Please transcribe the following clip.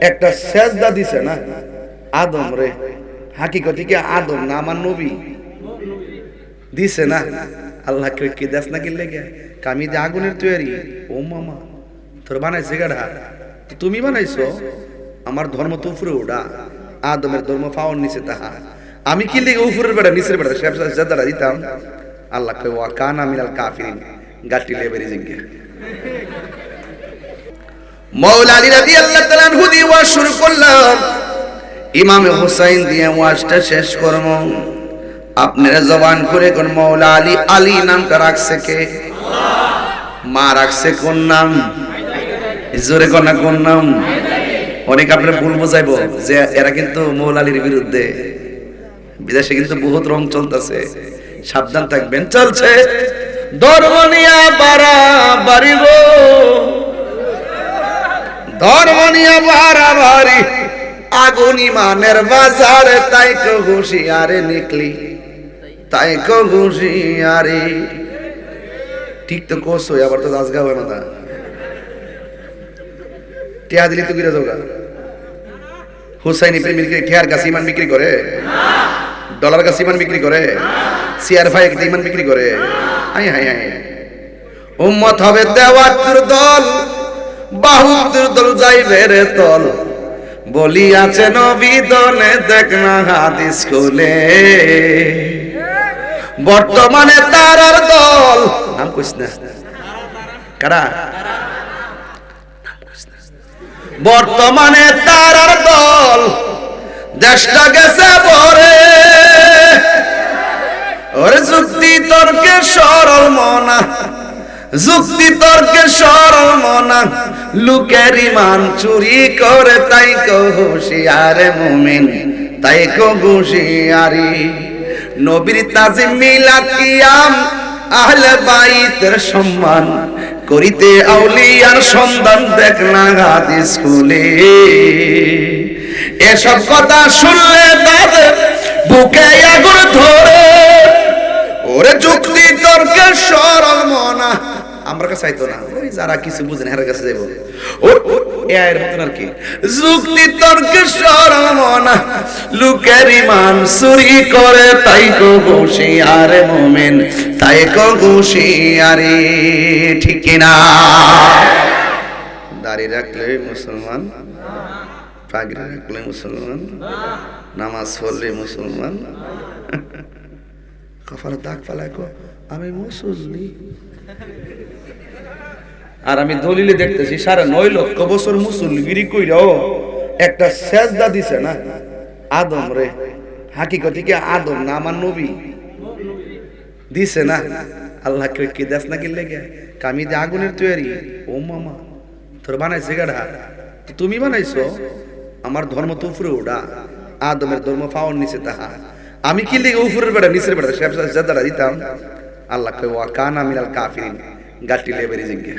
একটা সেজদা দিছে না আদম রে, হাকিকতে কি আদম না আমার নবী দিছে না? আল্লাহ কি দেশ না গেলে গে কামি দিয়ে আগুনের তৈরি। ও মামা তোর বানাইছে গাড়া, তুমি বানাইছো? আমার ধর্ম তো উপরে ওঠা, আদমের ধর্ম পাওয়ার নিচে তাহা। আমি কি লিগে উপরের বেড়া নিচের বেড়া সেজদাটা দিতাম? আল্লাহ কয় ওয়া কানা মিনাল কাফিরিন, গাটি লেবেরি জিঙ্গে। মাওলা আলী রাদিয়াল্লাহু তাআলা আনহু দিয়ে ওয়াজ শুরু করলাম, ইমাম হুসাইন দিয়ে ওয়াজটা শেষ করব। আপনারা জবান করে কোন মাওলা আলী, আলী নামটা রাখছে কে? আল্লাহ। মা রাখছে কোন নাম? জোরে কোন না কোন নাম? অনেক আপনারা ভুল বুঝাইবো যে এরা কিন্তু মাওলা আলীর বিরুদ্ধে, বিদেশে কিন্তু বহুত রং চলতেছে, সাবধান থাকবেন। চলছে ধর্ম নিয়া বাড়াবাড়ি গো, ধর্ম নিয়া বাড়াবাড়ি, আগুন ইমানের বাজারে, তাই কো হুঁশিয়ারে নিকলি, তাই কো হুঁশিয়ারে। ঠিক তো কোসো, আবার তো দাস গাবে না, টিয়া দিলি তো গিরে যোগা। হুসাইনি প্রেমিক টিয়ার কাছে ইমান বিক্রি করে? ডলার কাছে ইমান বিক্রি করে? সিআর ভাই ইমান বিক্রি করে? হাই হাই হাই, উম্মত হবে দেওয়াতুর দল, বাহুতুর দল যাইবে রে তল, বলি আছে নবী দলে, দেখ না হাদিস খুলে। বর্তমানে তারার দল, নাম কইস না কারা, বর্তমানে তারার দল, দেশটা গেছে পরে, ওরে যুক্তি তর্কে সরল মনা, যুক্তি তর্কে সরল মনা, লোকের ইমান চুরি করে, তাই কো হুঁশিয়ারে মুমিন, তাই কো হুঁশিয়ারি। নবীর তাজিম মিলাদ কিয়াম, আহলে বাইতের সম্মান, করিতে আউলিয়ার সন্ধান, দেখ না হাদিস খুলে। এসব কথা শুনলে তাদের বুকে আগুন ধরে, ওরে যুক্তি তর্কে সরল মনা, আমার কাছে আইতো না, ওই যারা কিছু বুঝেন এর কাছে যাইব, এর মতন আর কি। যুক্তি তর্কে সরল মনা, লোকের ইমান চুরি করে, তাই কো হুঁশিয়ারে মুমিন, তাই কো হুঁশিয়ারে। ঠিক কিনা? দাড়ি রাখলে মুসলমান, পাগড়ি রাখলে মুসলমান, নামাজ পড়লে মুসলমান, কপালে দাগ ফালায় কো আমি মুসল্লি। আর আমি দলিলে দেখতেছি 9.5 লক্ষ বছর মুসল্লিগিরি কইরাও একটা সেজদা দিছে না আদম রে, হাকিকতে কি আদম না আমার নবী দিছে না? আল্লাহ কি দেশ না গেলে গে কামি দিয়ে আগুনের তৈরি। ও মামা তোর বানাইছে গাড়া, তুমি বানাইছো? আমার ধর্ম তো উপরে ওঠা, আদমের ধর্ম পাওয়ার নিচে তাহা। আমি কি লিগে উপরের বেড়া নিচের বেড়া সেজদাটা দিতাম? আল্লাহ কয় ওয়া কানা মিনাল কাফিরিন, গাটি লেবেরি জিঙ্গে।